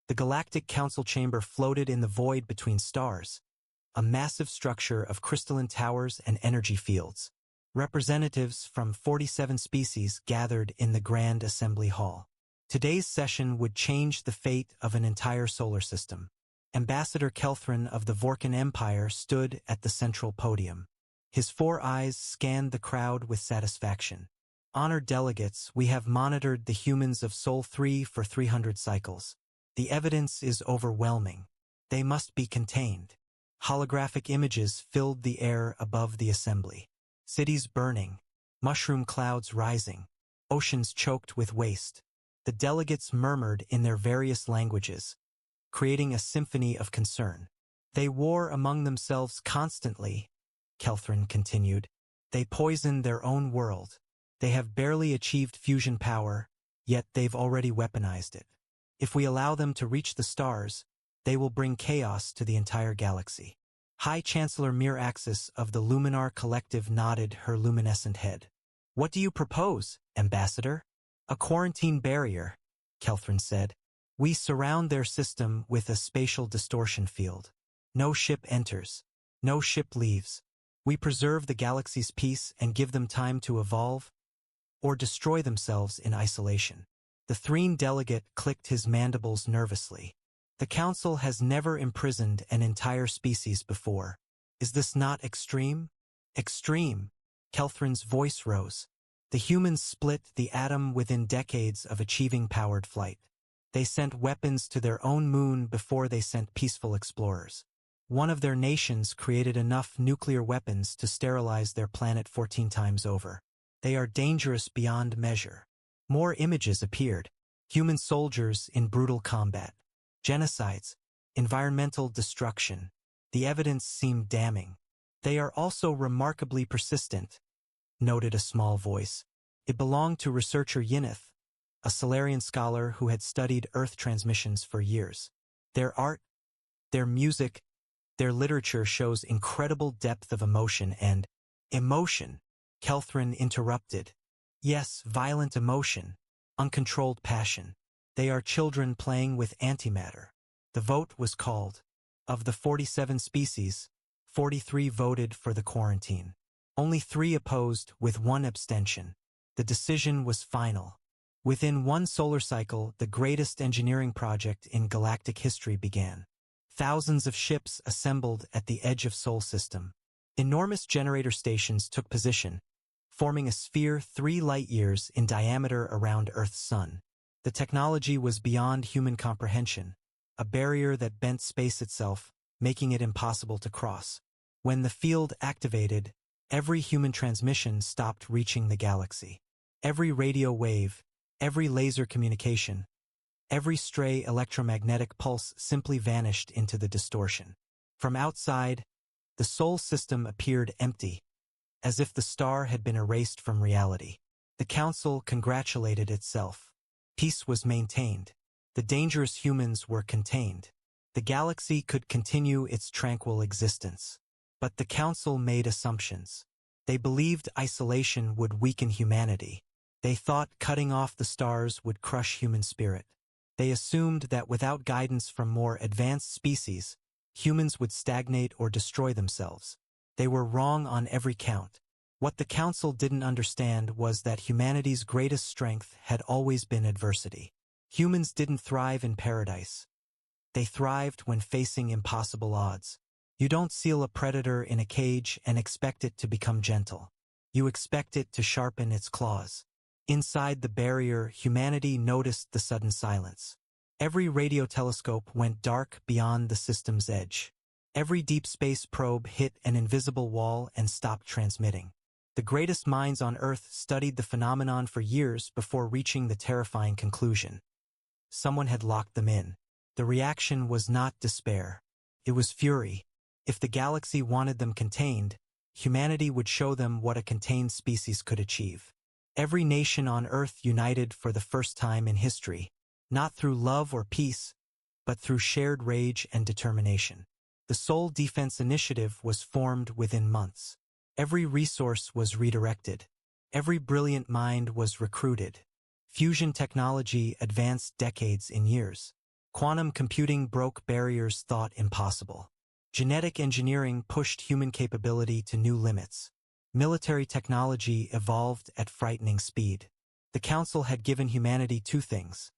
The Galactic Council Chamber floated in the void between stars, a massive structure of crystalline towers and energy fields. Representatives from 47 species gathered in the Grand Assembly Hall. Today's session would change the fate of an entire solar system. Ambassador Kelthrin of the Vorkan Empire stood at the central podium. His 4 eyes scanned the crowd with satisfaction. Honored delegates, we have monitored the humans of Sol 3 for 300 cycles. The evidence is overwhelming. They must be contained. Holographic images filled the air above the assembly. Cities burning, mushroom clouds rising, oceans choked with waste. The delegates murmured in their various languages, creating a symphony of concern. They war among themselves constantly, Kelthrin continued. They poison their own world. They have barely achieved fusion power, yet they've already weaponized it. If we allow them to reach the stars, they will bring chaos to the entire galaxy. High Chancellor Miraxis of the Luminar Collective nodded her luminescent head. What do you propose, Ambassador? A quarantine barrier, Kelthrin said. We surround their system with a spatial distortion field. No ship enters. No ship leaves. We preserve the galaxy's peace and give them time to evolve or destroy themselves in isolation. The Threne delegate clicked his mandibles nervously. The Council has never imprisoned an entire species before. Is this not extreme? Extreme. Kelthrin's voice rose. The humans split the atom within decades of achieving powered flight. They sent weapons to their own moon before they sent peaceful explorers. One of their nations created enough nuclear weapons to sterilize their planet 14 times over. They are dangerous beyond measure. More images appeared. Human soldiers in brutal combat. Genocides, environmental destruction. The evidence seemed damning. They are also remarkably persistent, noted a small voice. It belonged to researcher Yineth, a Solarian scholar who had studied Earth transmissions for years. Their art, their music, their literature shows incredible depth of emotion and emotion, Kelthrin interrupted. Yes, violent emotion, uncontrolled passion. They are children playing with antimatter. The vote was called. Of the 47 species, 43 voted for the quarantine. Only 3 opposed with 1 abstention. The decision was final. Within 1 solar cycle, the greatest engineering project in galactic history began. Thousands of ships assembled at the edge of Sol system. Enormous generator stations took position, forming a sphere 3 light-years in diameter around Earth's sun. The technology was beyond human comprehension, a barrier that bent space itself, making it impossible to cross. When the field activated, every human transmission stopped reaching the galaxy. Every radio wave, every laser communication, every stray electromagnetic pulse simply vanished into the distortion. From outside, the Sol system appeared empty, as if the star had been erased from reality. The Council congratulated itself. Peace was maintained. The dangerous humans were contained. The galaxy could continue its tranquil existence. But the Council made assumptions. They believed isolation would weaken humanity. They thought cutting off the stars would crush human spirit. They assumed that without guidance from more advanced species, humans would stagnate or destroy themselves. They were wrong on every count. What the Council didn't understand was that humanity's greatest strength had always been adversity. Humans didn't thrive in paradise. They thrived when facing impossible odds. You don't seal a predator in a cage and expect it to become gentle. You expect it to sharpen its claws. Inside the barrier, humanity noticed the sudden silence. Every radio telescope went dark beyond the system's edge. Every deep space probe hit an invisible wall and stopped transmitting. The greatest minds on Earth studied the phenomenon for years before reaching the terrifying conclusion. Someone had locked them in. The reaction was not despair. It was fury. If the galaxy wanted them contained, humanity would show them what a contained species could achieve. Every nation on Earth united for the first time in history, not through love or peace, but through shared rage and determination. The Sol Defense Initiative was formed within months. Every resource was redirected. Every brilliant mind was recruited. Fusion technology advanced decades in years. Quantum computing broke barriers thought impossible. Genetic engineering pushed human capability to new limits. Military technology evolved at frightening speed. The Council had given humanity two things: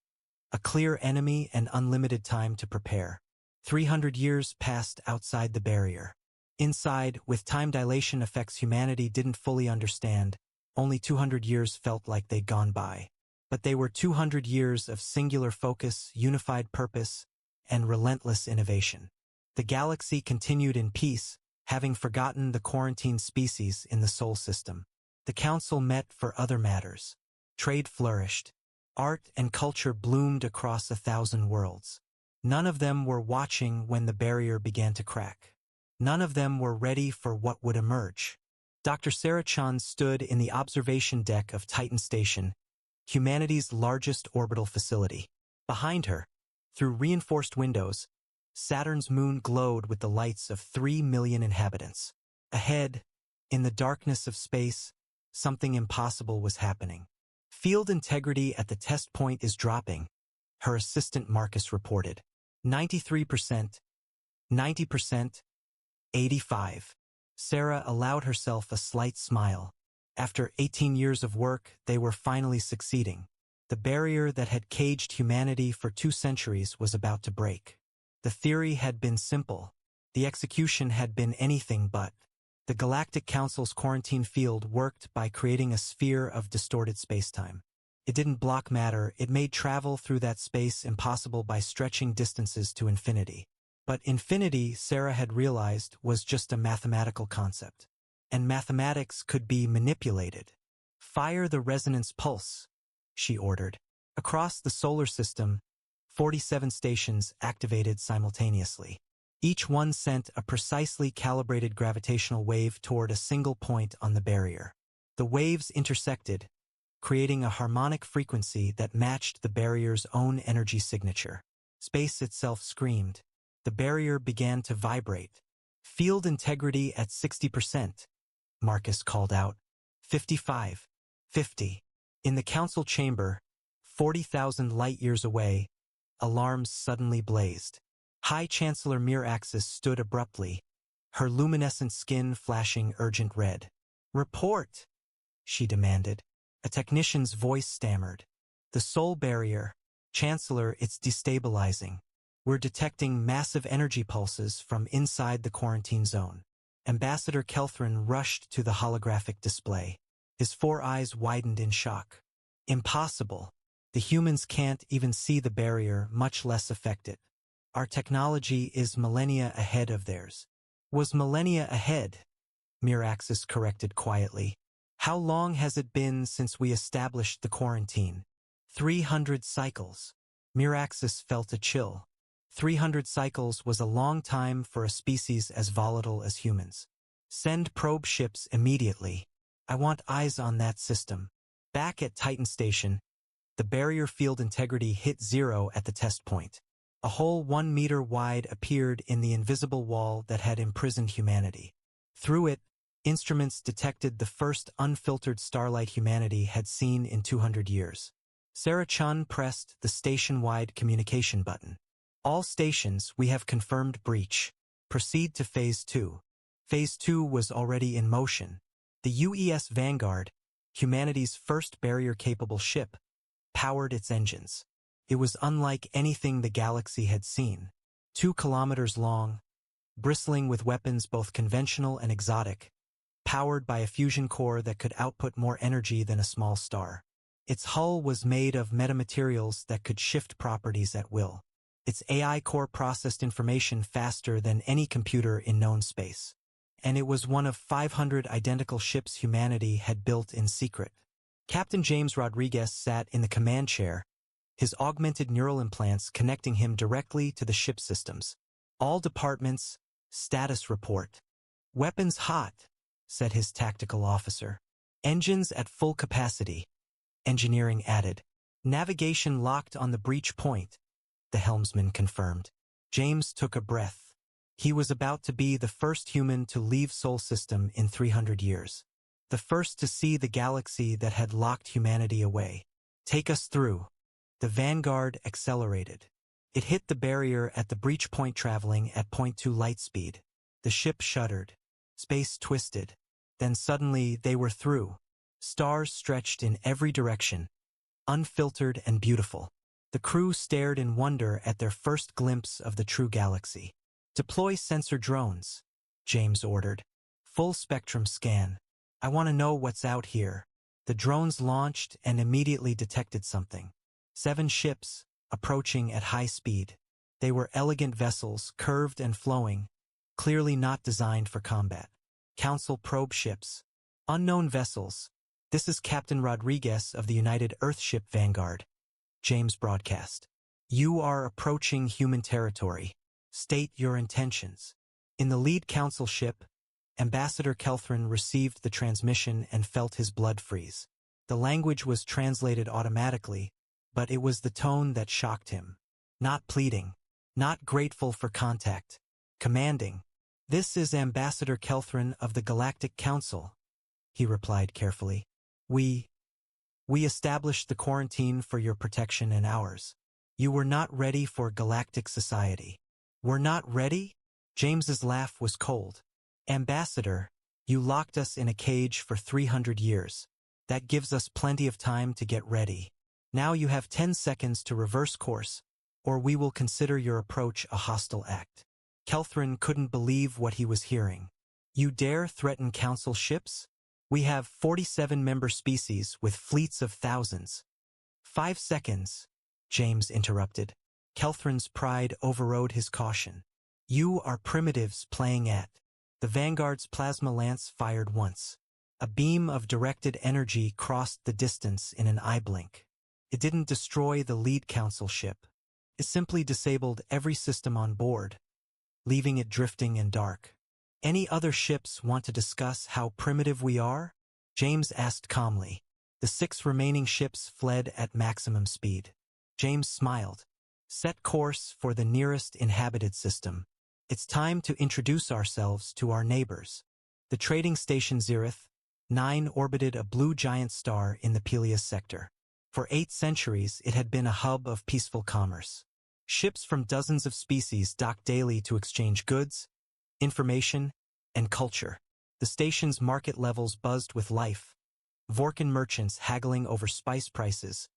a clear enemy and unlimited time to prepare. 300 years passed outside the barrier. Inside, with time dilation effects humanity didn't fully understand, only 200 years felt like they'd gone by. But they were 200 years of singular focus, unified purpose, and relentless innovation. The galaxy continued in peace, having forgotten the quarantined species in the Sol system. The Council met for other matters. Trade flourished. Art and culture bloomed across 1,000 worlds. None of them were watching when the barrier began to crack. None of them were ready for what would emerge. Dr. Sarah Chand stood in the observation deck of Titan Station, humanity's largest orbital facility. Behind her, through reinforced windows, Saturn's moon glowed with the lights of 3 million inhabitants. Ahead, in the darkness of space, something impossible was happening. Field integrity at the test point is dropping, her assistant Marcus reported. 93%, 90%, 85%. Sarah allowed herself a slight smile. After 18 years of work, they were finally succeeding. The barrier that had caged humanity for 2 centuries was about to break. The theory had been simple. The execution had been anything but. The Galactic Council's quarantine field worked by creating a sphere of distorted spacetime. It didn't block matter, it made travel through that space impossible by stretching distances to infinity. But infinity, Sarah had realized, was just a mathematical concept. And mathematics could be manipulated. Fire the resonance pulse, she ordered. Across the solar system, 47 stations activated simultaneously. Each one sent a precisely calibrated gravitational wave toward a single point on the barrier. The waves intersected, creating a harmonic frequency that matched the barrier's own energy signature. Space itself screamed. The barrier began to vibrate. Field integrity at 60%, Marcus called out. 55, 50. In the council chamber, 40,000 light-years away, alarms suddenly blazed. High Chancellor Miraxis stood abruptly, her luminescent skin flashing urgent red. "Report," she demanded. A technician's voice stammered. "The Sol barrier, Chancellor, it's destabilizing. We're detecting massive energy pulses from inside the quarantine zone." Ambassador Kelthrin rushed to the holographic display. His 4 eyes widened in shock. "Impossible. The humans can't even see the barrier, much less affect it. Our technology is millennia ahead of theirs." "Was millennia ahead," Miraxis corrected quietly. "How long has it been since we established the quarantine?" 300 cycles. Miraxis felt a chill. 300 cycles was a long time for a species as volatile as humans. "Send probe ships immediately. I want eyes on that system." Back at Titan Station, the barrier field integrity hit 0 at the test point. A hole 1 meter wide appeared in the invisible wall that had imprisoned humanity. Through it, instruments detected the first unfiltered starlight humanity had seen in 200 years. Sarah Chun pressed the station-wide communication button. "All stations, we have confirmed breach. Proceed to Phase 2. Phase 2 was already in motion. The UES Vanguard, humanity's first barrier-capable ship, powered its engines. It was unlike anything the galaxy had seen. 2 kilometers long, bristling with weapons both conventional and exotic, powered by a fusion core that could output more energy than a small star. Its hull was made of metamaterials that could shift properties at will. Its AI core processed information faster than any computer in known space. And it was one of 500 identical ships humanity had built in secret. Captain James Rodriguez sat in the command chair, his augmented neural implants connecting him directly to the ship systems. "All departments, status report." "Weapons hot," said his tactical officer. "Engines at full capacity," engineering added. "Navigation locked on the breach point," the helmsman confirmed. James took a breath. He was about to be the first human to leave Sol system in 300 years. The first to see the galaxy that had locked humanity away. "Take us through." The Vanguard accelerated. It hit the barrier at the breach point traveling at .2 light speed. The ship shuddered. Space twisted. Then suddenly they were through. Stars stretched in every direction, unfiltered and beautiful. The crew stared in wonder at their first glimpse of the true galaxy. "Deploy sensor drones," James ordered. "Full spectrum scan. I want to know what's out here." The drones launched and immediately detected something. 7 ships, approaching at high speed. They were elegant vessels, curved and flowing, clearly not designed for combat. Council probe ships. Unknown vessels. "This is Captain Rodriguez of the United Earthship Vanguard," James broadcast. "You are approaching human territory. State your intentions." In the lead council ship, Ambassador Kelthrin received the transmission and felt his blood freeze. The language was translated automatically, but it was the tone that shocked him. Not pleading. Not grateful for contact. Commanding. "This is Ambassador Kelthrin of the Galactic Council," he replied carefully. We established the quarantine for your protection and ours. You were not ready for galactic society." "We're not ready?" James's laugh was cold. "Ambassador, you locked us in a cage for 300 years. That gives us plenty of time to get ready. Now you have 10 seconds to reverse course, or we will consider your approach a hostile act." Kelthrin couldn't believe what he was hearing. "You dare threaten council ships? We have 47 member species with fleets of thousands." "5 seconds," James interrupted. Kelthrin's pride overrode his caution. "You are primitives playing at." The Vanguard's plasma lance fired once. A beam of directed energy crossed the distance in an eye blink. It didn't destroy the lead council ship. It simply disabled every system on board, leaving it drifting and dark. "Any other ships want to discuss how primitive we are?" James asked calmly. The 6 remaining ships fled at maximum speed. James smiled. "Set course for the nearest inhabited system. It's time to introduce ourselves to our neighbors." The trading station Zerith 9 orbited a blue giant star in the Peleus sector. For 8 centuries, it had been a hub of peaceful commerce. Ships from dozens of species docked daily to exchange goods, information, and culture. The station's market levels buzzed with life. Vorkan merchants haggling over spice prices,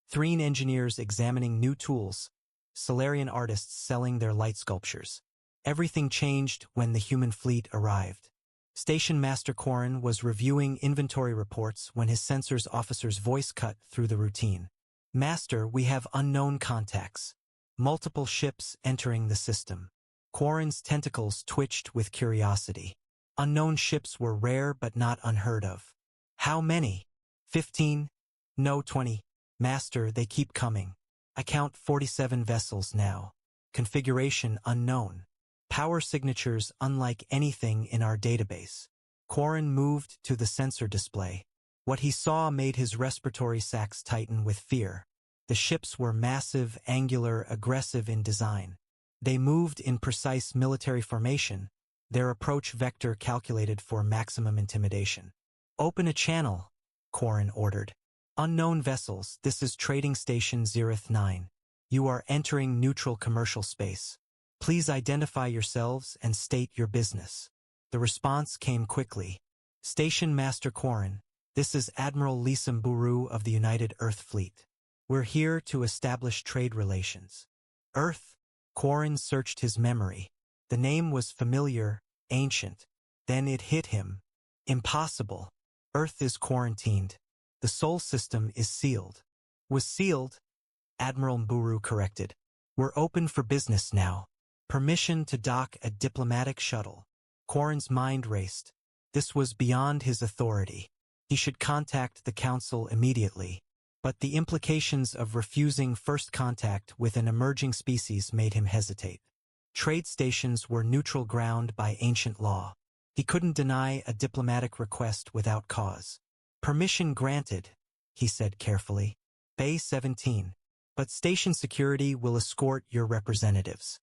Threen engineers examining new tools, Solarian artists selling their light sculptures. Everything changed when the human fleet arrived. Station Master Korin was reviewing inventory reports when his sensors officer's voice cut through the routine. "Master, we have unknown contacts. Multiple ships entering the system." Korin's tentacles twitched with curiosity. Unknown ships were rare but not unheard of. "How many?" 15? No, 20. "Master, they keep coming. I count 47 vessels now. Configuration unknown. Power signatures unlike anything in our database." Korin moved to the sensor display. What he saw made his respiratory sacs tighten with fear. The ships were massive, angular, aggressive in design. They moved in precise military formation, their approach vector calculated for maximum intimidation. "Open a channel," Korin ordered. "Unknown vessels, this is Trading Station Zerith 9. You are entering neutral commercial space. Please identify yourselves and state your business." The response came quickly. "Station Master Korin, this is Admiral Lisam Buru of the United Earth Fleet. We're here to establish trade relations." "Earth?" Korin searched his memory. The name was familiar, ancient. Then it hit him. Impossible. Earth is quarantined. The Sol system is sealed. "Was sealed," Admiral Mburu corrected. "We're open for business now. Permission to dock a diplomatic shuttle." Korin's mind raced. This was beyond his authority. He should contact the Council immediately. But the implications of refusing first contact with an emerging species made him hesitate. Trade stations were neutral ground by ancient law. He couldn't deny a diplomatic request without cause. "Permission granted," he said carefully. "Bay 17. But station security will escort your representatives."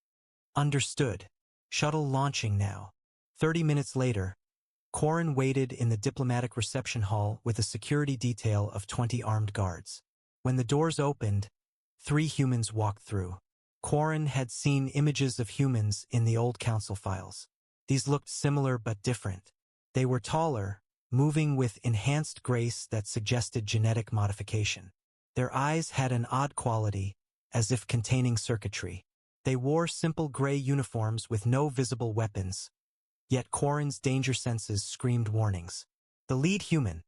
"Understood. Shuttle launching now." 30 minutes later, Korin waited in the diplomatic reception hall with a security detail of 20 armed guards. When the doors opened, 3 humans walked through. Quarren had seen images of humans in the old council files. These looked similar but different. They were taller, moving with enhanced grace that suggested genetic modification. Their eyes had an odd quality, as if containing circuitry. They wore simple gray uniforms with no visible weapons, yet Quarren's danger senses screamed warnings. The lead human,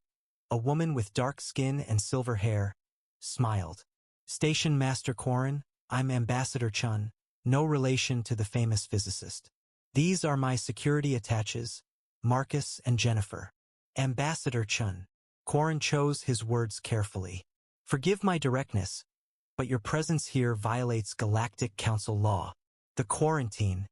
a woman with dark skin and silver hair, smiled. Station Master Quarren, I'm Ambassador Chun, no relation to the famous physicist. These are my security attaches, Marcus and Jennifer. Ambassador Chun. Quarren chose his words carefully. Forgive my directness, but your presence here violates Galactic Council law. The quarantine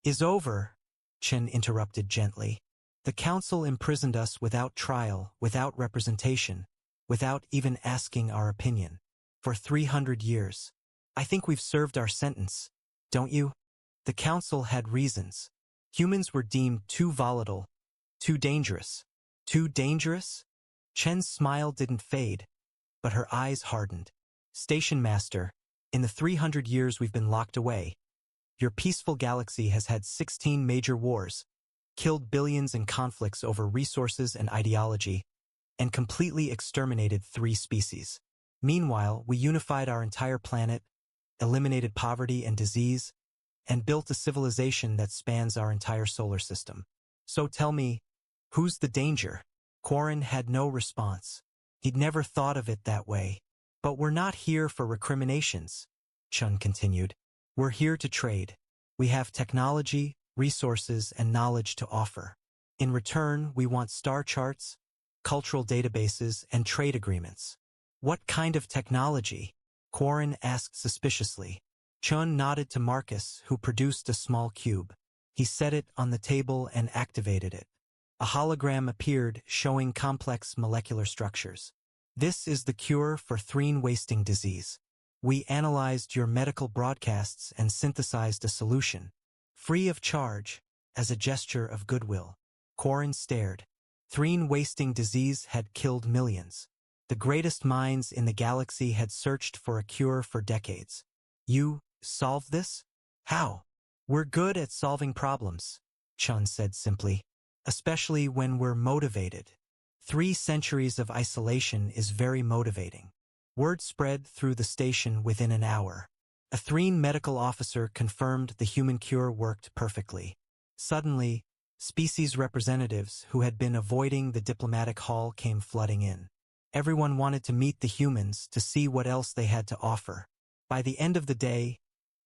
is over, Chun interrupted gently. The Council imprisoned us without trial, without representation, without even asking our opinion. For 300 years. I think we've served our sentence, don't you? The Council had reasons. Humans were deemed too volatile, too dangerous. Too dangerous? Chen's smile didn't fade, but her eyes hardened. Station Master, in the 300 years we've been locked away, your peaceful galaxy has had 16 major wars, killed billions in conflicts over resources and ideology, and completely exterminated 3 species. Meanwhile, we unified our entire planet, eliminated poverty and disease, and built a civilization that spans our entire solar system. So tell me, who's the danger? Quarren had no response. He'd never thought of it that way. But we're not here for recriminations, Chun continued. We're here to trade. We have technology, resources, and knowledge to offer. In return, we want star charts, cultural databases, and trade agreements. What kind of technology? Quarren asked suspiciously. Chun nodded to Marcus, who produced a small cube. He set it on the table and activated it. A hologram appeared, showing complex molecular structures. This is the cure for threen-wasting disease. We analyzed your medical broadcasts and synthesized a solution, free of charge, as a gesture of goodwill. Quarren stared. Threen-wasting disease had killed millions. The greatest minds in the galaxy had searched for a cure for decades. You solved this? How? We're good at solving problems, Chun said simply. Especially when we're motivated. 3 centuries of isolation is very motivating. Word spread through the station within an hour. A Threen medical officer confirmed the human cure worked perfectly. Suddenly, species representatives who had been avoiding the diplomatic hall came flooding in. Everyone wanted to meet the humans to see what else they had to offer. By the end of the day,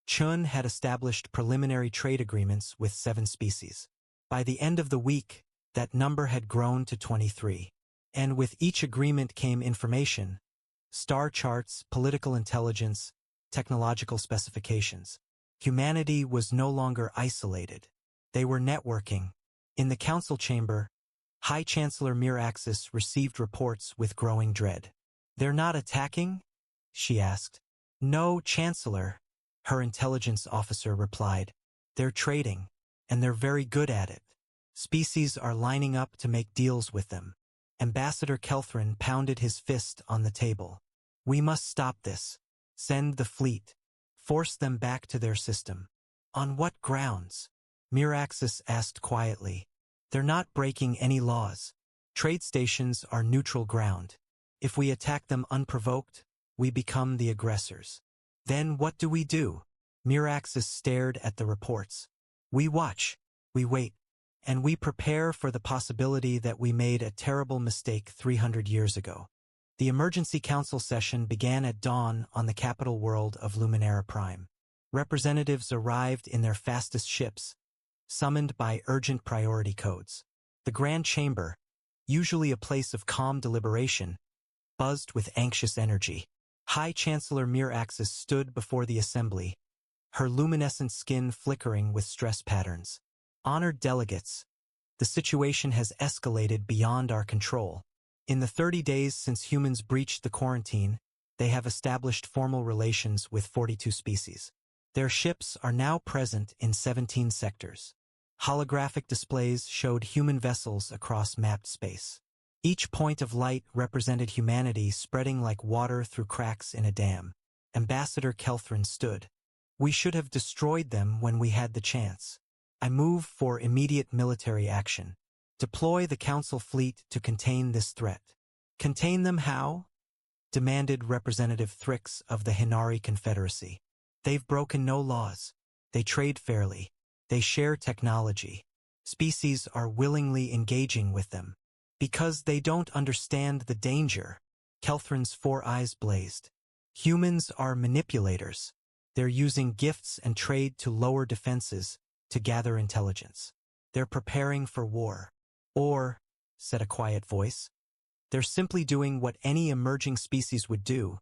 Chun had established preliminary trade agreements with 7 species. By the end of the week, that number had grown to 23. And with each agreement came information, star charts, political intelligence, technological specifications. Humanity was no longer isolated. They were networking. In the council chamber, High Chancellor Miraxis received reports with growing dread. They're not attacking? She asked. No, Chancellor, her intelligence officer replied. They're trading, and they're very good at it. Species are lining up to make deals with them. Ambassador Kelthrin pounded his fist on the table. We must stop this. Send the fleet. Force them back to their system. On what grounds? Miraxis asked quietly. They're not breaking any laws. Trade stations are neutral ground. If we attack them unprovoked, we become the aggressors. Then what do we do? Miraxis stared at the reports. We watch. We wait. And we prepare for the possibility that we made a terrible mistake 300 years ago. The emergency council session began at dawn on the capital world of Luminara Prime. Representatives arrived in their fastest ships, summoned by urgent priority codes. The Grand Chamber, usually a place of calm deliberation, buzzed with anxious energy. High Chancellor Miraxis stood before the assembly, her luminescent skin flickering with stress patterns. Honored delegates, the situation has escalated beyond our control. In the 30 days since humans breached the quarantine, they have established formal relations with 42 species. Their ships are now present in 17 sectors. Holographic displays showed human vessels across mapped space. Each point of light represented humanity spreading like water through cracks in a dam. Ambassador Kelthrin stood. We should have destroyed them when we had the chance. I move for immediate military action. Deploy the Council fleet to contain this threat. Contain them how? Demanded Representative Thrix of the Hinari Confederacy. They've broken no laws. They trade fairly. They share technology. Species are willingly engaging with them. Because they don't understand the danger. Kelthrin's 4 eyes blazed. Humans are manipulators. They're using gifts and trade to lower defenses, to gather intelligence. They're preparing for war. Or, said a quiet voice, they're simply doing what any emerging species would do,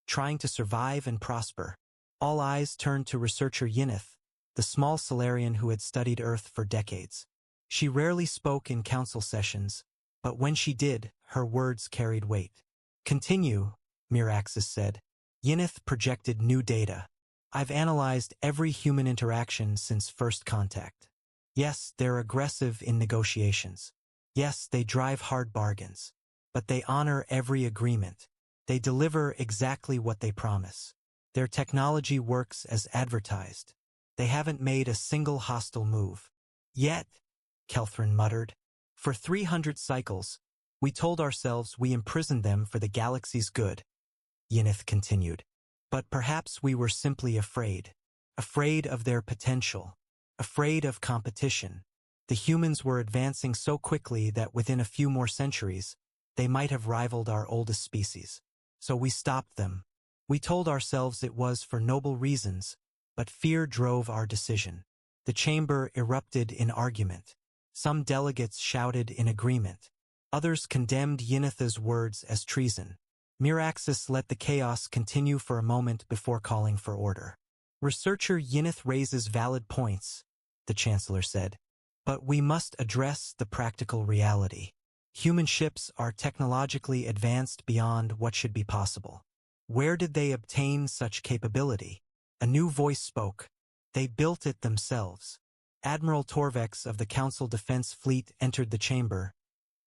trying to survive and prosper. All eyes turned to researcher Yineth, the small Solarian who had studied Earth for decades. She rarely spoke in council sessions, but when she did, her words carried weight. Continue, Miraxis said. Yineth projected new data. I've analyzed every human interaction since first contact. Yes, they're aggressive in negotiations. Yes, they drive hard bargains. But they honor every agreement. They deliver exactly what they promise. Their technology works as advertised. They haven't made a single hostile move. Yet, Kelthrin muttered, for 300 cycles, we told ourselves we imprisoned them for the galaxy's good. Yineth continued. But perhaps we were simply afraid. Afraid of their potential. Afraid of competition. The humans were advancing so quickly that within a few more centuries, they might have rivaled our oldest species. So we stopped them. We told ourselves it was for noble reasons, but fear drove our decision. The chamber erupted in argument. Some delegates shouted in agreement. Others condemned Yineth's words as treason. Miraxis let the chaos continue for a moment before calling for order. Researcher Yineth raises valid points, the Chancellor said. But we must address the practical reality. Human ships are technologically advanced beyond what should be possible. Where did they obtain such capability? A new voice spoke. They built it themselves. Admiral Torvex of the Council Defense Fleet entered the chamber,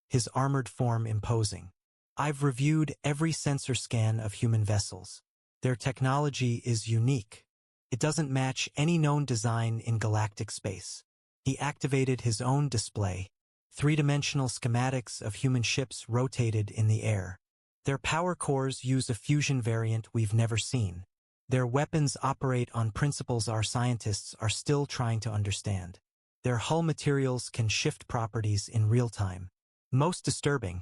his armored form imposing. I've reviewed every sensor scan of human vessels. Their technology is unique. It doesn't match any known design in galactic space. He activated his own display. 3-dimensional schematics of human ships rotated in the air. Their power cores use a fusion variant we've never seen. Their weapons operate on principles our scientists are still trying to understand. Their hull materials can shift properties in real time. Most disturbing,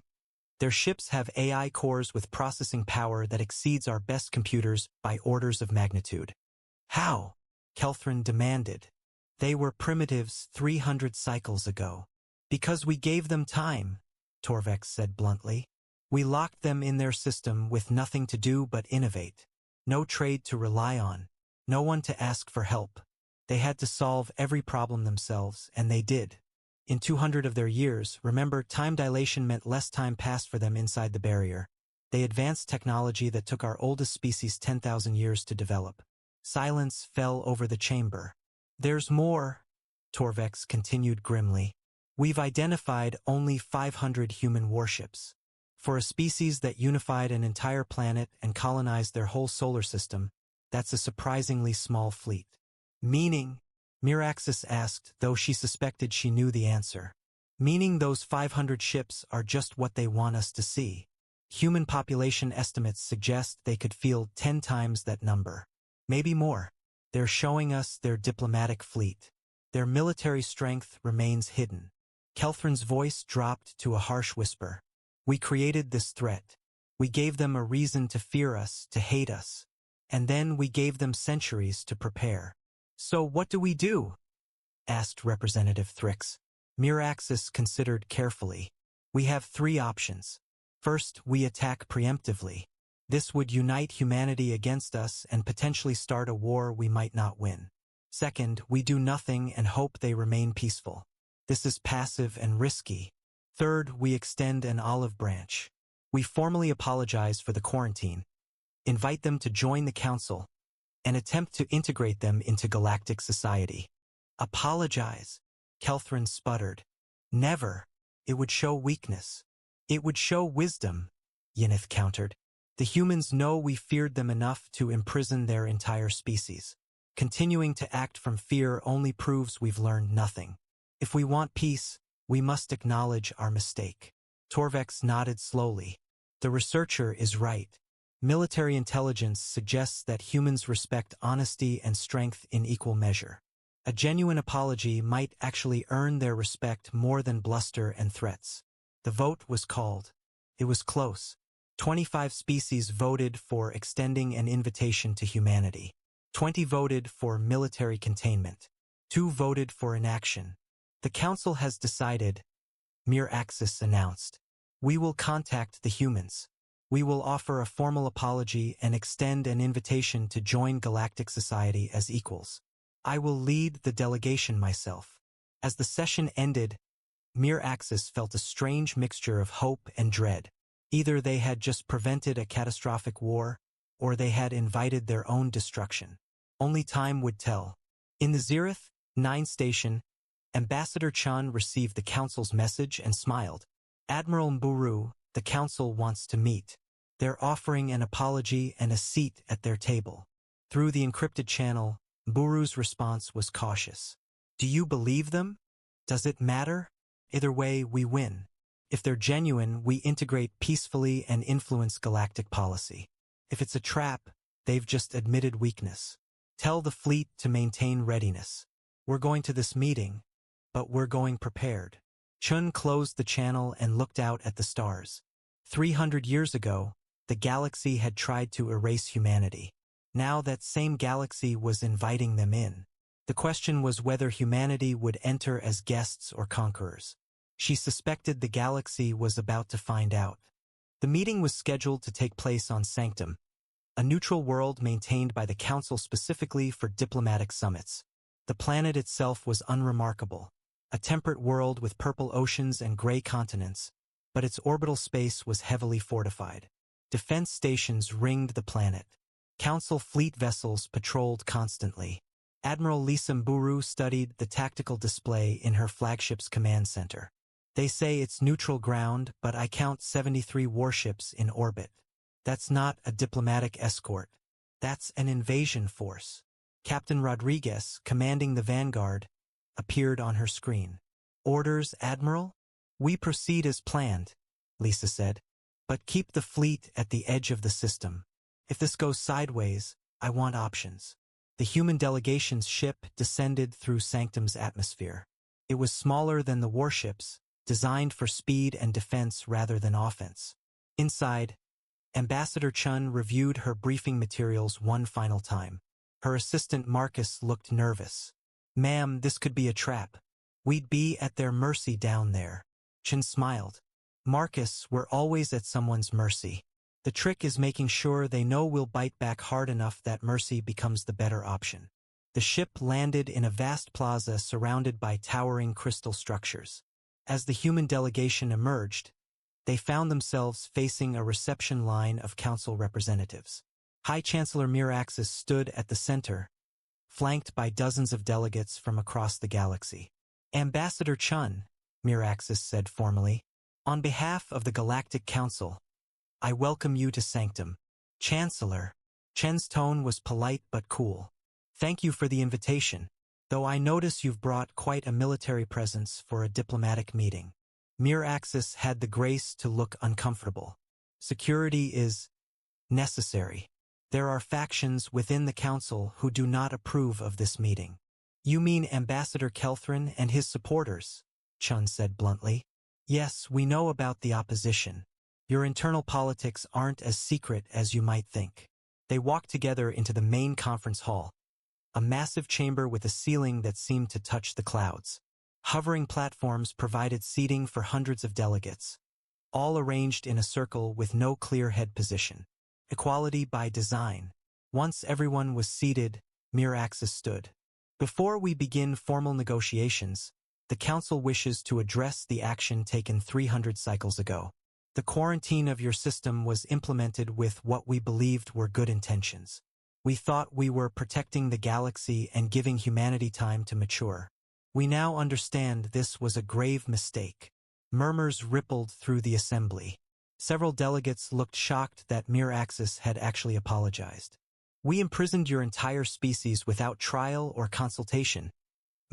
their ships have AI cores with processing power that exceeds our best computers by orders of magnitude. How? Kelthrin demanded. They were primitives 300 cycles ago. Because we gave them time, Torvex said bluntly. We locked them in their system with nothing to do but innovate. No trade to rely on. No one to ask for help. They had to solve every problem themselves, and they did. In 200 of their years, remember, time dilation meant less time passed for them inside the barrier. They advanced technology that took our oldest species 10,000 years to develop. Silence fell over the chamber. There's more, Torvex continued grimly. We've identified only 500 human warships. For a species that unified an entire planet and colonized their whole solar system, that's a surprisingly small fleet. Meaning? Miraxis asked, though she suspected she knew the answer. Meaning those 500 ships are just what they want us to see. Human population estimates suggest they could field 10 times that number. Maybe more. They're showing us their diplomatic fleet. Their military strength remains hidden. Kelthrin's voice dropped to a harsh whisper. We created this threat. We gave them a reason to fear us, to hate us. And then we gave them centuries to prepare. So what do we do? Asked Representative Thrix. Miraxis considered carefully. We have 3 options. First, we attack preemptively. This would unite humanity against us and potentially start a war we might not win. Second, we do nothing and hope they remain peaceful. This is passive and risky. Third, we extend an olive branch. We formally apologize for the quarantine, invite them to join the council, and attempt to integrate them into galactic society. Apologize, Kelthrin sputtered. Never. It would show weakness. It would show wisdom, Yineth countered. The humans know we feared them enough to imprison their entire species. Continuing to act from fear only proves we've learned nothing. If we want peace, we must acknowledge our mistake. Torvex nodded slowly. The researcher is right. Military intelligence suggests that humans respect honesty and strength in equal measure. A genuine apology might actually earn their respect more than bluster and threats. The vote was called. It was close. 25 species voted for extending an invitation to humanity. 20 voted for military containment. 2 voted for inaction. The Council has decided, Miraxis announced. We will contact the humans. We will offer a formal apology and extend an invitation to join Galactic Society as equals. I will lead the delegation myself. As the session ended, Miraxis felt a strange mixture of hope and dread. Either they had just prevented a catastrophic war, or they had invited their own destruction. Only time would tell. In the Zerith 9 station, Ambassador Chun received the Council's message and smiled. Admiral Mburu, the Council wants to meet. They're offering an apology and a seat at their table. Through the encrypted channel, Mburu's response was cautious. Do you believe them? Does it matter? Either way, we win. If they're genuine, we integrate peacefully and influence galactic policy. If it's a trap, they've just admitted weakness. Tell the fleet to maintain readiness. We're going to this meeting, but we're going prepared. Chun closed the channel and looked out at the stars. 300 years ago, the galaxy had tried to erase humanity. Now that same galaxy was inviting them in. The question was whether humanity would enter as guests or conquerors. She suspected the galaxy was about to find out. The meeting was scheduled to take place on Sanctum, a neutral world maintained by the Council specifically for diplomatic summits. The planet itself was unremarkable, a temperate world with purple oceans and gray continents, but its orbital space was heavily fortified. Defense stations ringed the planet. Council fleet vessels patrolled constantly. Admiral Lisa Mburu studied the tactical display in her flagship's command center. They say it's neutral ground, but I count 73 warships in orbit. That's not a diplomatic escort. That's an invasion force. Captain Rodriguez, commanding the Vanguard, appeared on her screen. Orders, Admiral? We proceed as planned, Lisa said. But keep the fleet at the edge of the system. If this goes sideways, I want options. The human delegation's ship descended through Sanctum's atmosphere. It was smaller than the warships, designed for speed and defense rather than offense. Inside, Ambassador Chun reviewed her briefing materials one final time. Her assistant Marcus looked nervous. Ma'am, this could be a trap. We'd be at their mercy down there. Chun smiled. Marcus, we're always at someone's mercy. The trick is making sure they know we'll bite back hard enough that mercy becomes the better option. The ship landed in a vast plaza surrounded by towering crystal structures. As the human delegation emerged, they found themselves facing a reception line of council representatives. High Chancellor Miraxis stood at the center, flanked by dozens of delegates from across the galaxy. Ambassador Chun, Miraxis said formally, on behalf of the Galactic Council, I welcome you to Sanctum. Chancellor. Chen's tone was polite but cool. Thank you for the invitation, though I notice you've brought quite a military presence for a diplomatic meeting. Miraxis had the grace to look uncomfortable. Security is necessary. There are factions within the Council who do not approve of this meeting. You mean Ambassador Kelthrin and his supporters? Chun said bluntly. Yes, we know about the opposition. Your internal politics aren't as secret as you might think. They walked together into the main conference hall, a massive chamber with a ceiling that seemed to touch the clouds. Hovering platforms provided seating for hundreds of delegates, all arranged in a circle with no clear head position. Equality by design. Once everyone was seated, Miraxis stood. Before we begin formal negotiations, the Council wishes to address the action taken 300 cycles ago. The quarantine of your system was implemented with what we believed were good intentions. We thought we were protecting the galaxy and giving humanity time to mature. We now understand this was a grave mistake. Murmurs rippled through the assembly. Several delegates looked shocked that Miraxis had actually apologized. We imprisoned your entire species without trial or consultation,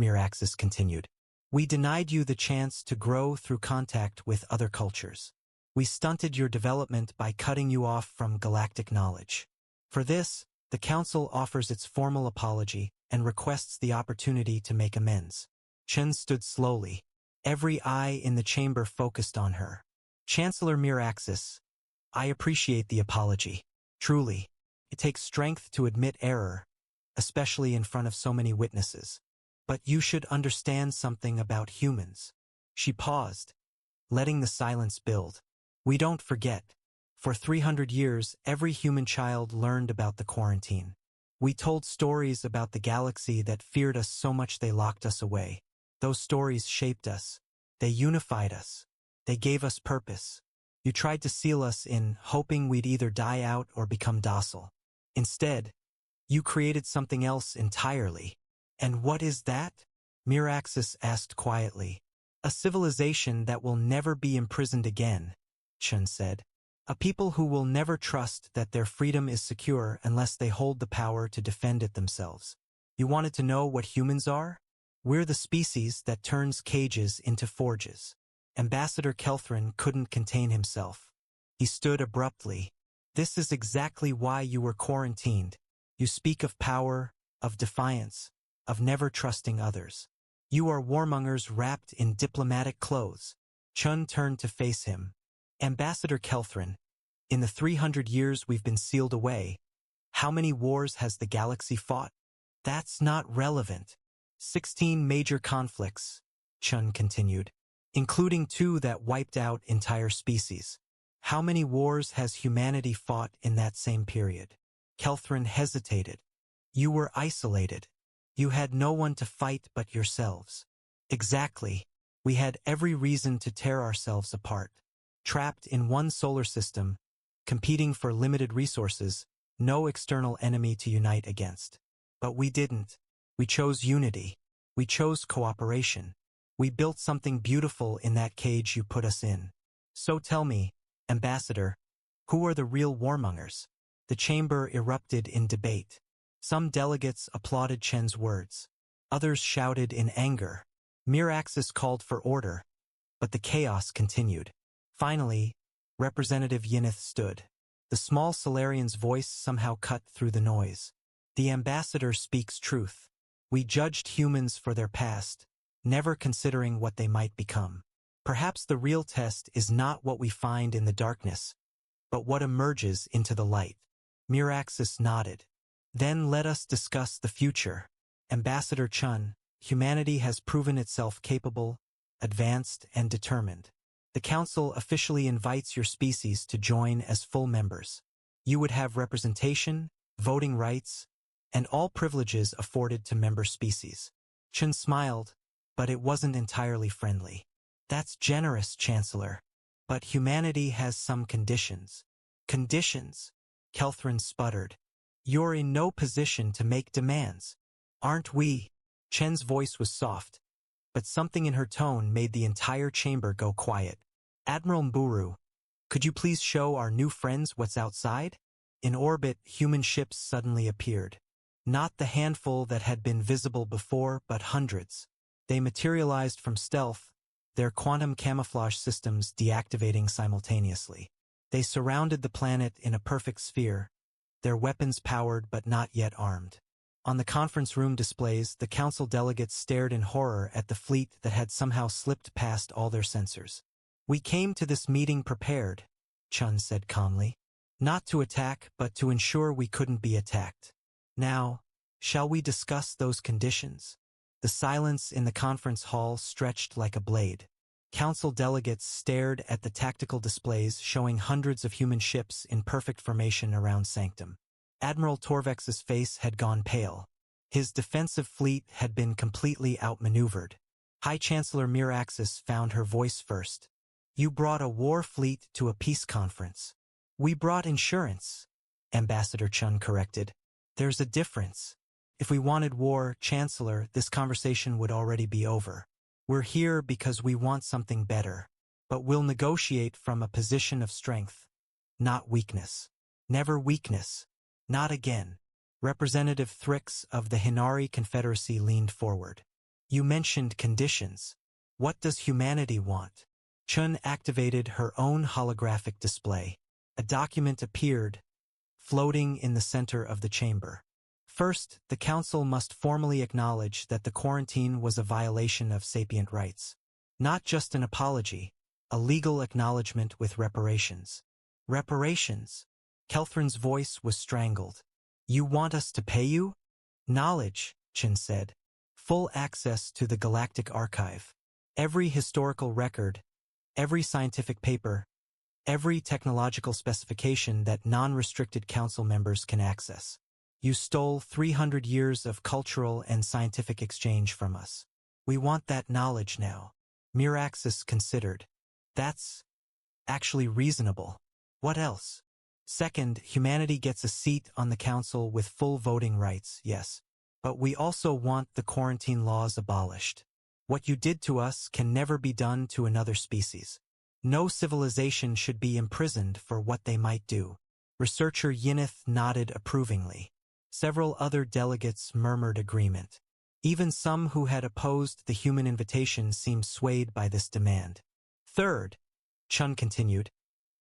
Miraxis continued. We denied you the chance to grow through contact with other cultures. We stunted your development by cutting you off from galactic knowledge. For this, the Council offers its formal apology and requests the opportunity to make amends. Chen stood slowly. Every eye in the chamber focused on her. Chancellor Miraxis, I appreciate the apology. Truly, it takes strength to admit error, especially in front of so many witnesses. But you should understand something about humans. She paused, letting the silence build. We don't forget. For 300 years, every human child learned about the quarantine. We told stories about the galaxy that feared us so much they locked us away. Those stories shaped us. They unified us. They gave us purpose. You tried to seal us in, hoping we'd either die out or become docile. Instead, you created something else entirely. And what is that? Miraxis asked quietly. A civilization that will never be imprisoned again, Chen said. A people who will never trust that their freedom is secure unless they hold the power to defend it themselves. You wanted to know what humans are? We're the species that turns cages into forges. Ambassador Kelthrin couldn't contain himself. He stood abruptly. This is exactly why you were quarantined. You speak of power, of defiance, of never trusting others. You are warmongers wrapped in diplomatic clothes. Chun turned to face him. Ambassador Kelthrin, in the 300 years we've been sealed away, how many wars has the galaxy fought? That's not relevant. 16 major conflicts, Chun continued, including 2 that wiped out entire species. How many wars has humanity fought in that same period? Kelthrin hesitated. You were isolated. You had no one to fight but yourselves. Exactly. We had every reason to tear ourselves apart. Trapped in one solar system, competing for limited resources, no external enemy to unite against. But we didn't. We chose unity. We chose cooperation. We built something beautiful in that cage you put us in. So tell me, Ambassador, who are the real warmongers? The chamber erupted in debate. Some delegates applauded Chen's words. Others shouted in anger. Miraxis called for order, but the chaos continued. Finally, Representative Yinith stood. The small Solarian's voice somehow cut through the noise. The ambassador speaks truth. We judged humans for their past, never considering what they might become. Perhaps the real test is not what we find in the darkness, but what emerges into the light. Miraxis nodded. Then let us discuss the future. Ambassador Chun, humanity has proven itself capable, advanced, and determined. The Council officially invites your species to join as full members. You would have representation, voting rights, and all privileges afforded to member species. Chun smiled, but it wasn't entirely friendly. That's generous, Chancellor. But humanity has some conditions. Conditions? Kelthrin sputtered. You're in no position to make demands. Aren't we? Chen's voice was soft, but something in her tone made the entire chamber go quiet. Admiral Mburu, could you please show our new friends what's outside? In orbit, human ships suddenly appeared. Not the handful that had been visible before, but hundreds. They materialized from stealth, their quantum camouflage systems deactivating simultaneously. They surrounded the planet in a perfect sphere, their weapons powered but not yet armed. On the conference room displays, the council delegates stared in horror at the fleet that had somehow slipped past all their sensors. We came to this meeting prepared, Chun said calmly. Not to attack, but to ensure we couldn't be attacked. Now, shall we discuss those conditions? The silence in the conference hall stretched like a blade. Council delegates stared at the tactical displays showing hundreds of human ships in perfect formation around Sanctum. Admiral Torvex's face had gone pale. His defensive fleet had been completely outmaneuvered. High Chancellor Miraxis found her voice first. You brought a war fleet to a peace conference. We brought insurance, Ambassador Chun corrected. There's a difference. If we wanted war, Chancellor, this conversation would already be over. We're here because we want something better, but we'll negotiate from a position of strength, not weakness. Never weakness. Not again. Representative Thrix of the Hinari Confederacy leaned forward. You mentioned conditions. What does humanity want? Chun activated her own holographic display. A document appeared, floating in the center of the chamber. First, the Council must formally acknowledge that the quarantine was a violation of sapient rights. Not just an apology, a legal acknowledgement with reparations. Reparations? Kelthrin's voice was strangled. You want us to pay you? Knowledge, Chin said. Full access to the Galactic Archive. Every historical record, every scientific paper, every technological specification that non-restricted council members can access. You stole 300 years of cultural and scientific exchange from us. We want that knowledge now. Miraxis considered. That's actually reasonable. What else? Second, humanity gets a seat on the council with full voting rights, yes. But we also want the quarantine laws abolished. What you did to us can never be done to another species. No civilization should be imprisoned for what they might do. Researcher Yineth nodded approvingly. Several other delegates murmured agreement. Even some who had opposed the human invitation seemed swayed by this demand. Third, Chun continued,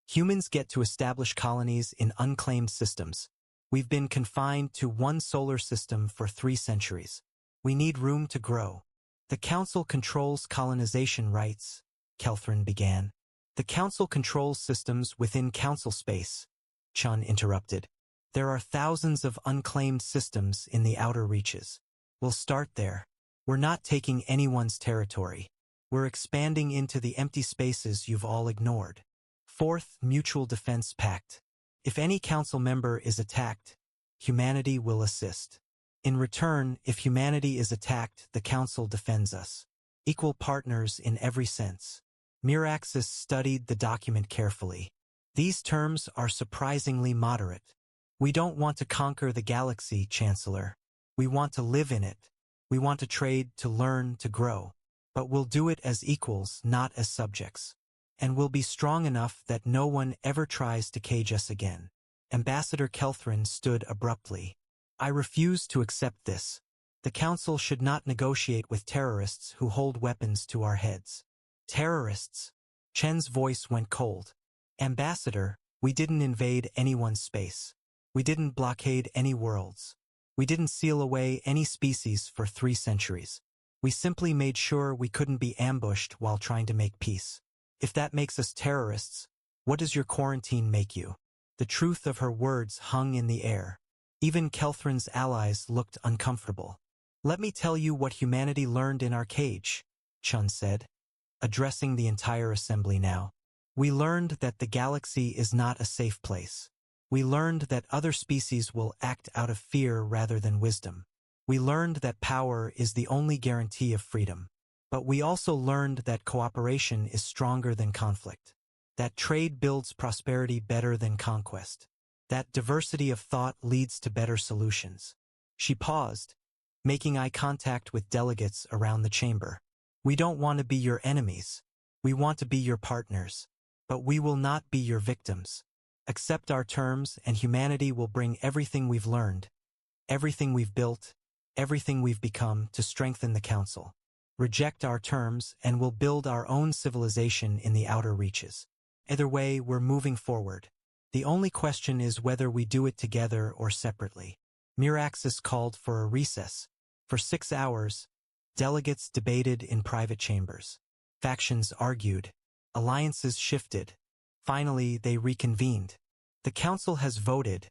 humans get to establish colonies in unclaimed systems. We've been confined to one solar system for 3 centuries. We need room to grow. The Council controls colonization rights, Kelthrin began. The Council controls systems within Council space, Chun interrupted. There are thousands of unclaimed systems in the outer reaches. We'll start there. We're not taking anyone's territory. We're expanding into the empty spaces you've all ignored. Fourth, Mutual Defense Pact. If any council member is attacked, humanity will assist. In return, if humanity is attacked, the council defends us. Equal partners in every sense. Miraxis studied the document carefully. These terms are surprisingly moderate. We don't want to conquer the galaxy, Chancellor. We want to live in it. We want to trade, to learn, to grow. But we'll do it as equals, not as subjects. And we'll be strong enough that no one ever tries to cage us again. Ambassador Kelthrin stood abruptly. I refuse to accept this. The Council should not negotiate with terrorists who hold weapons to our heads. Terrorists? Chen's voice went cold. Ambassador, we didn't invade anyone's space. We didn't blockade any worlds. We didn't seal away any species for 3 centuries. We simply made sure we couldn't be ambushed while trying to make peace. If that makes us terrorists, what does your quarantine make you? The truth of her words hung in the air. Even Kelthrin's allies looked uncomfortable. Let me tell you what humanity learned in our cage, Chun said, addressing the entire assembly now. We learned that the galaxy is not a safe place. We learned that other species will act out of fear rather than wisdom. We learned that power is the only guarantee of freedom. But we also learned that cooperation is stronger than conflict. That trade builds prosperity better than conquest. That diversity of thought leads to better solutions. She paused, making eye contact with delegates around the chamber. We don't want to be your enemies. We want to be your partners. But we will not be your victims. Accept our terms and humanity will bring everything we've learned, everything we've built, everything we've become to strengthen the Council. Reject our terms and we'll build our own civilization in the outer reaches. Either way, we're moving forward. The only question is whether we do it together or separately. Miraxis called for a recess. For 6 hours, delegates debated in private chambers. Factions argued. Alliances shifted. Finally, they reconvened. The Council has voted,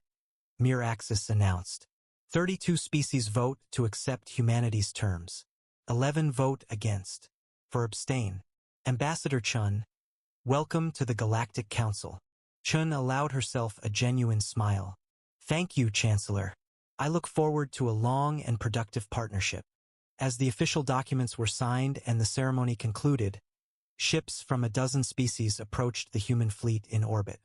Miraxis announced. 32 species vote to accept humanity's terms. 11 vote against. For abstain. Ambassador Chun, welcome to the Galactic Council. Chun allowed herself a genuine smile. Thank you, Chancellor. I look forward to a long and productive partnership. As the official documents were signed and the ceremony concluded, ships from a dozen species approached the human fleet in orbit.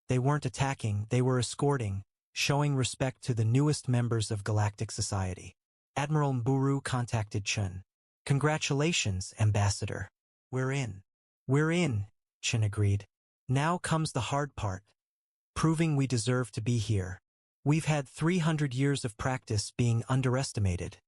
They weren't attacking, they were escorting, showing respect to the newest members of galactic society. Admiral Mburu contacted Chun. Congratulations, Ambassador. We're in. We're in, Chun agreed. Now comes the hard part. Proving we deserve to be here. We've had 300 years of practice being underestimated,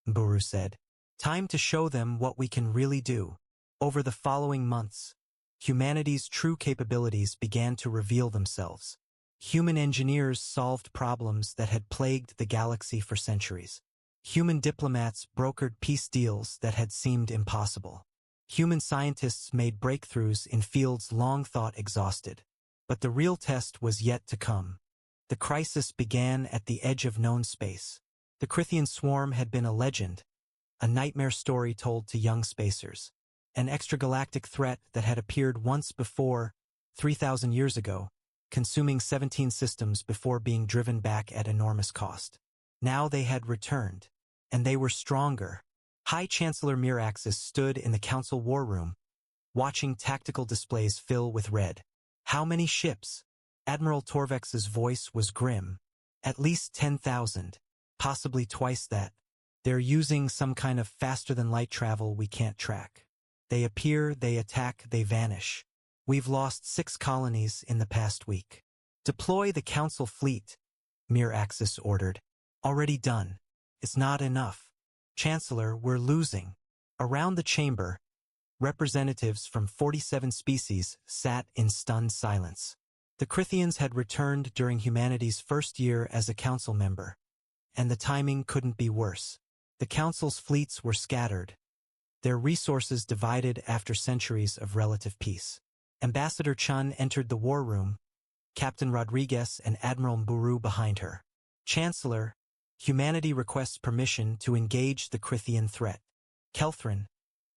Buru said. Time to show them what we can really do. Over the following months, humanity's true capabilities began to reveal themselves. Human engineers solved problems that had plagued the galaxy for centuries. Human diplomats brokered peace deals that had seemed impossible. Human scientists made breakthroughs in fields long thought exhausted. But the real test was yet to come. The crisis began at the edge of known space. The Crithian swarm had been a legend, a nightmare story told to young spacers. An extragalactic threat that had appeared once before, 3,000 years ago, consuming 17 systems before being driven back at enormous cost. Now they had returned, and they were stronger. High Chancellor Miraxis stood in the Council war room, watching tactical displays fill with red. How many ships? Admiral Torvex's voice was grim. At least 10,000, possibly twice that. They're using some kind of faster-than-light travel we can't track. They appear, they attack, they vanish. We've lost 6 colonies in the past week. Deploy the Council fleet, Miraxis ordered. Already done. It's not enough. Chancellor, we're losing. Around the chamber, representatives from 47 species sat in stunned silence. The Crithians had returned during humanity's first year as a council member, and the timing couldn't be worse. The council's fleets were scattered, their resources divided after centuries of relative peace. Ambassador Chun entered the war room, Captain Rodriguez and Admiral Mburu behind her. Chancellor, humanity requests permission to engage the Crithian threat. Kelthrin,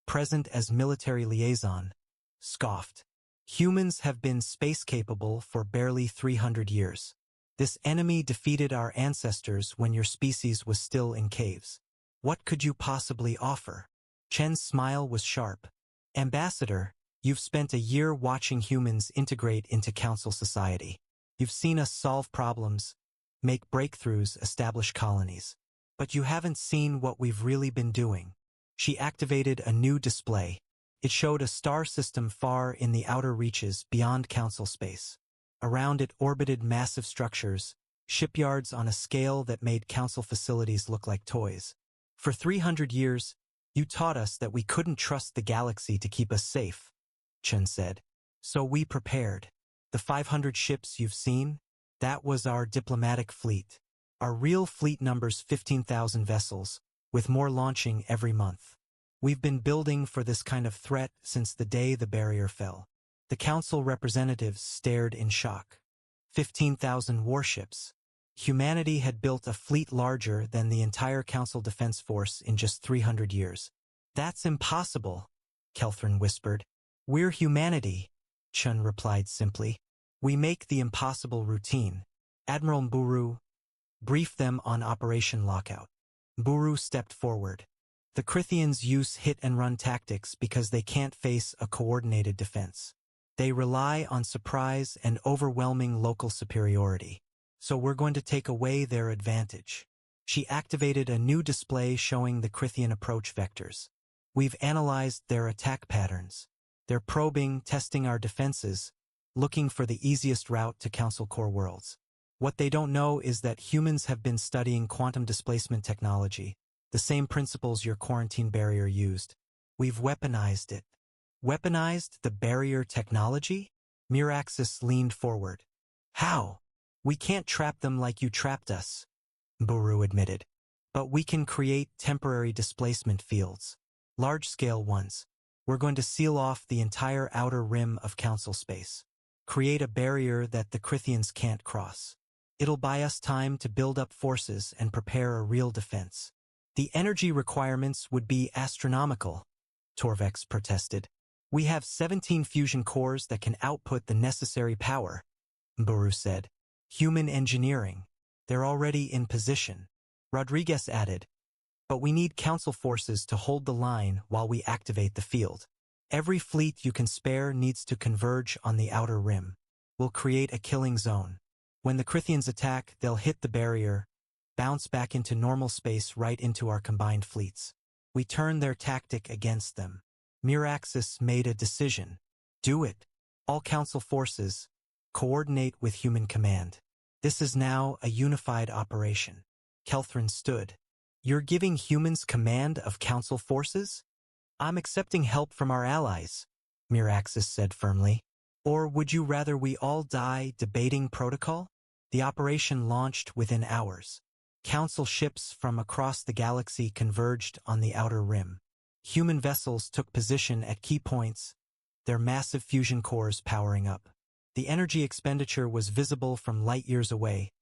present as military liaison, scoffed. Humans have been space-capable for barely 300 years. This enemy defeated our ancestors when your species was still in caves. What could you possibly offer? Chen's smile was sharp. Ambassador, you've spent a year watching humans integrate into Council society. You've seen us solve problems, make breakthroughs, establish colonies. But you haven't seen what we've really been doing. She activated a new display. It showed a star system far in the outer reaches beyond Council space. Around it orbited massive structures, shipyards on a scale that made Council facilities look like toys. For 300 years, you taught us that we couldn't trust the galaxy to keep us safe, Chen said. So we prepared. The 500 ships you've seen? That was our diplomatic fleet. Our real fleet numbers 15,000 vessels, with more launching every month. We've been building for this kind of threat since the day the barrier fell. The council representatives stared in shock. 15,000 warships. Humanity had built a fleet larger than the entire council defense force in just 300 years. That's impossible, Kelthrin whispered. We're humanity, Chun replied simply. We make the impossible routine. Admiral Mburu, brief them on Operation Lockout. Mburu stepped forward. The Crithians use hit-and-run tactics because they can't face a coordinated defense. They rely on surprise and overwhelming local superiority. So we're going to take away their advantage. She activated a new display showing the Crithian approach vectors. We've analyzed their attack patterns. They're probing, testing our defenses, looking for the easiest route to Council core worlds. What they don't know is that humans have been studying quantum displacement technology, the same principles your quarantine barrier used. We've weaponized it. Weaponized the barrier technology? Miraxis leaned forward. How? We can't trap them like you trapped us, Mburu admitted. But we can create temporary displacement fields. Large-scale ones. We're going to seal off the entire outer rim of Council space. Create a barrier that the Crithians can't cross. It'll buy us time to build up forces and prepare a real defense. The energy requirements would be astronomical, Torvex protested. We have 17 fusion cores that can output the necessary power, Mburu said. Human engineering. They're already in position. Rodriguez added. But we need Council forces to hold the line while we activate the field. Every fleet you can spare needs to converge on the outer rim. We'll create a killing zone. When the Crithians attack, they'll hit the barrier, bounce back into normal space right into our combined fleets. We turn their tactic against them. Miraxis made a decision. Do it. All Council forces, coordinate with human command. This is now a unified operation. Kelthrin stood. You're giving humans command of Council forces? I'm accepting help from our allies, Miraxis said firmly. Or would you rather we all die debating protocol? The operation launched within hours. Council ships from across the galaxy converged on the outer rim. Human vessels took position at key points, their massive fusion cores powering up. The energy expenditure was visible from light years away,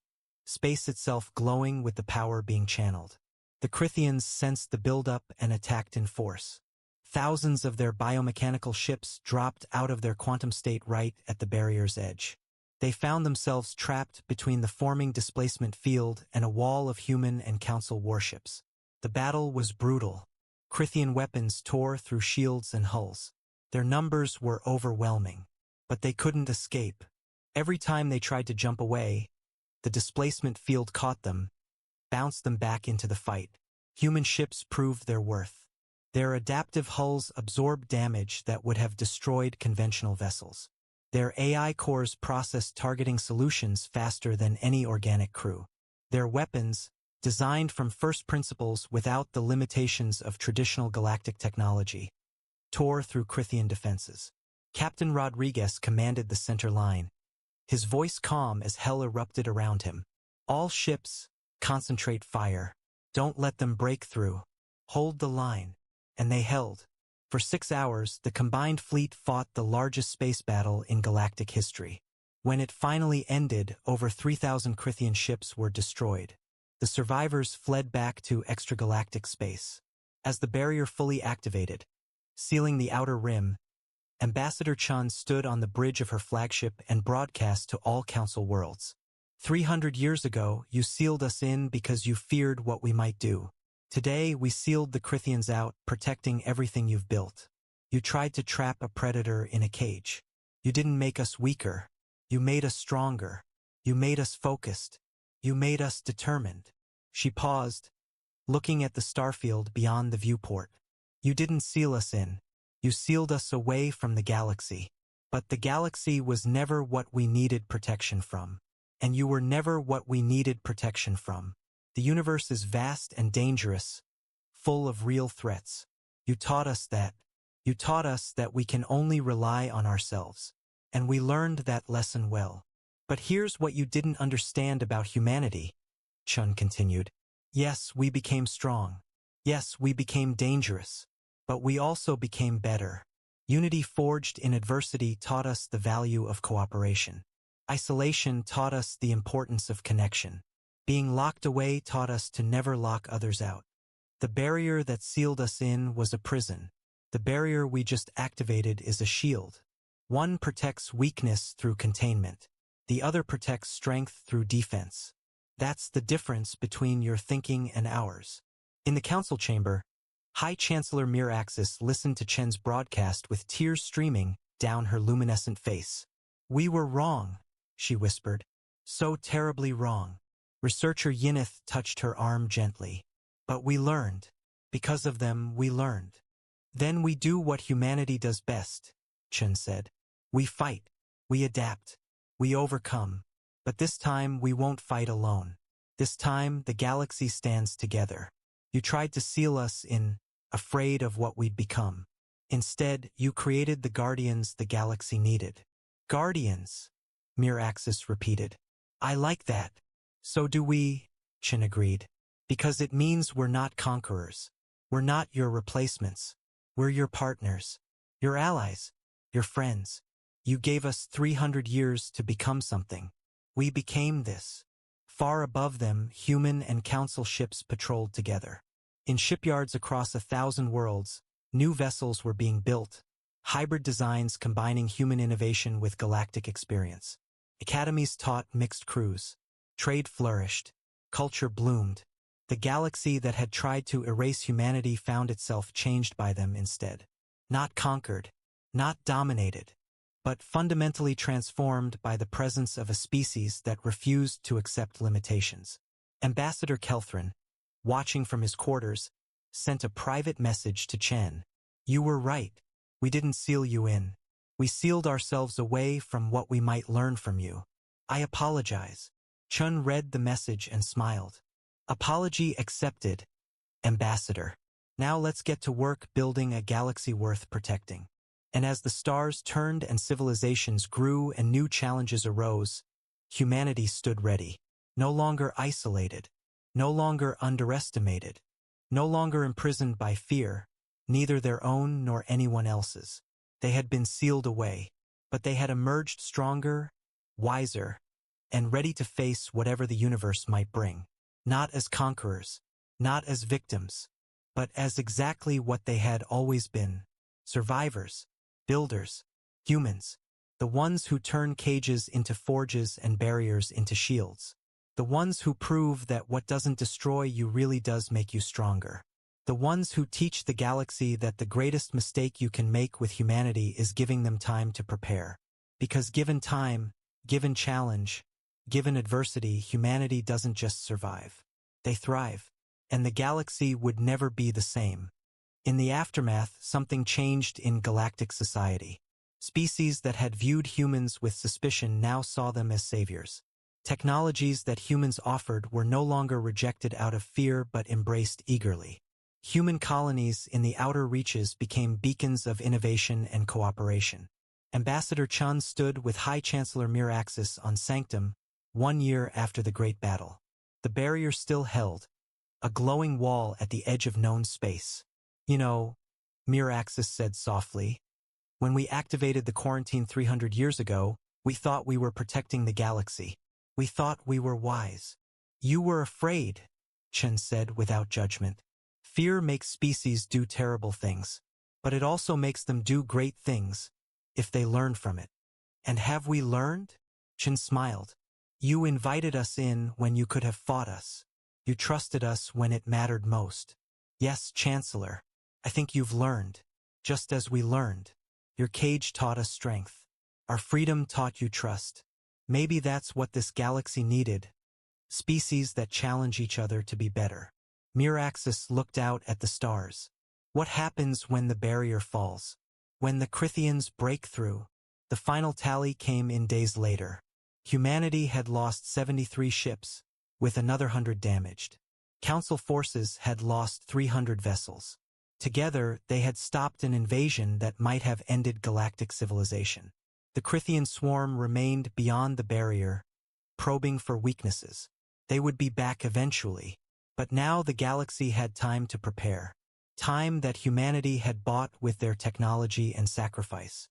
space itself glowing with the power being channeled. The Crithians sensed the buildup and attacked in force. Thousands of their biomechanical ships dropped out of their quantum state right at the barrier's edge. They found themselves trapped between the forming displacement field and a wall of human and Council warships. The battle was brutal. Crithian weapons tore through shields and hulls. Their numbers were overwhelming, but they couldn't escape. Every time they tried to jump away, the displacement field caught them, bounced them back into the fight. Human ships proved their worth. Their adaptive hulls absorbed damage that would have destroyed conventional vessels. Their AI cores processed targeting solutions faster than any organic crew. Their weapons, designed from first principles without the limitations of traditional galactic technology, tore through Crithian defenses. Captain Rodriguez commanded the center line, his voice calm as hell erupted around him. All ships, concentrate fire. Don't let them break through. Hold the line. And they held. For 6 hours, the combined fleet fought the largest space battle in galactic history. When it finally ended, over 3,000 Crithian ships were destroyed. The survivors fled back to extragalactic space. As the barrier fully activated, sealing the outer rim, Ambassador Chun stood on the bridge of her flagship and broadcast to all Council worlds. 300 years ago, you sealed us in because you feared what we might do. Today, we sealed the Crithians out, protecting everything you've built. You tried to trap a predator in a cage. You didn't make us weaker. You made us stronger. You made us focused. You made us determined. She paused, looking at the starfield beyond the viewport. You didn't seal us in. You sealed us away from the galaxy. But the galaxy was never what we needed protection from. And you were never what we needed protection from. The universe is vast and dangerous, full of real threats. You taught us that. You taught us that we can only rely on ourselves. And we learned that lesson well. But here's what you didn't understand about humanity, Chun continued. Yes, we became strong. Yes, we became dangerous. But we also became better. Unity forged in adversity taught us the value of cooperation. Isolation taught us the importance of connection. Being locked away taught us to never lock others out. The barrier that sealed us in was a prison. The barrier we just activated is a shield. One protects weakness through containment. The other protects strength through defense. That's the difference between your thinking and ours. In the Council chamber, High Chancellor Miraxis listened to Chen's broadcast with tears streaming down her luminescent face. We were wrong, she whispered. So terribly wrong. Researcher Yineth touched her arm gently. But we learned. Because of them, we learned. Then we do what humanity does best, Chen said. We fight. We adapt. We overcome. But this time, we won't fight alone. This time, the galaxy stands together. You tried to seal us in, afraid of what we'd become. Instead, you created the guardians the galaxy needed. Guardians, Miraxis repeated. I like that. So do we, Chen agreed. Because it means we're not conquerors. We're not your replacements. We're your partners. Your allies. Your friends. You gave us 300 years to become something. We became this. Far above them, human and Council ships patrolled together. In shipyards across 1,000 worlds, new vessels were being built. Hybrid designs combining human innovation with galactic experience. Academies taught mixed crews. Trade flourished. Culture bloomed. The galaxy that had tried to erase humanity found itself changed by them instead. Not conquered. Not dominated. But fundamentally transformed by the presence of a species that refused to accept limitations. Ambassador Kelthrin, watching from his quarters, sent a private message to Chen. You were right. We didn't seal you in. We sealed ourselves away from what we might learn from you. I apologize. Chun read the message and smiled. Apology accepted, Ambassador. Now let's get to work building a galaxy worth protecting. And as the stars turned and civilizations grew and new challenges arose, humanity stood ready. No longer isolated, no longer underestimated, no longer imprisoned by fear, neither their own nor anyone else's. They had been sealed away, but they had emerged stronger, wiser, and ready to face whatever the universe might bring. Not as conquerors, not as victims, but as exactly what they had always been: survivors, builders, humans, the ones who turn cages into forges and barriers into shields. The ones who prove that what doesn't destroy you really does make you stronger. The ones who teach the galaxy that the greatest mistake you can make with humanity is giving them time to prepare. Because given time, given challenge, given adversity, humanity doesn't just survive. They thrive. And the galaxy would never be the same. In the aftermath, something changed in galactic society. Species that had viewed humans with suspicion now saw them as saviors. Technologies that humans offered were no longer rejected out of fear but embraced eagerly. Human colonies in the outer reaches became beacons of innovation and cooperation. Ambassador Chun stood with High Chancellor Miraxis on Sanctum 1 year after the Great Battle. The barrier still held, a glowing wall at the edge of known space. You know, Miraxis said softly, when we activated the quarantine 300 years ago, we thought we were protecting the galaxy. We thought we were wise. You were afraid, Chen said without judgment. Fear makes species do terrible things, but it also makes them do great things, if they learn from it. And have we learned? Chen smiled. You invited us in when you could have fought us. You trusted us when it mattered most. Yes, Chancellor, I think you've learned, just as we learned. Your cage taught us strength. Our freedom taught you trust. Maybe that's what this galaxy needed. Species that challenge each other to be better. Miraxis looked out at the stars. What happens when the barrier falls? When the Crithians break through? The final tally came in days later. Humanity had lost 73 ships, with another 100 damaged. Council forces had lost 300 vessels. Together, they had stopped an invasion that might have ended galactic civilization. The Crithian swarm remained beyond the barrier, probing for weaknesses. They would be back eventually, but now the galaxy had time to prepare. Time that humanity had bought with their technology and sacrifice.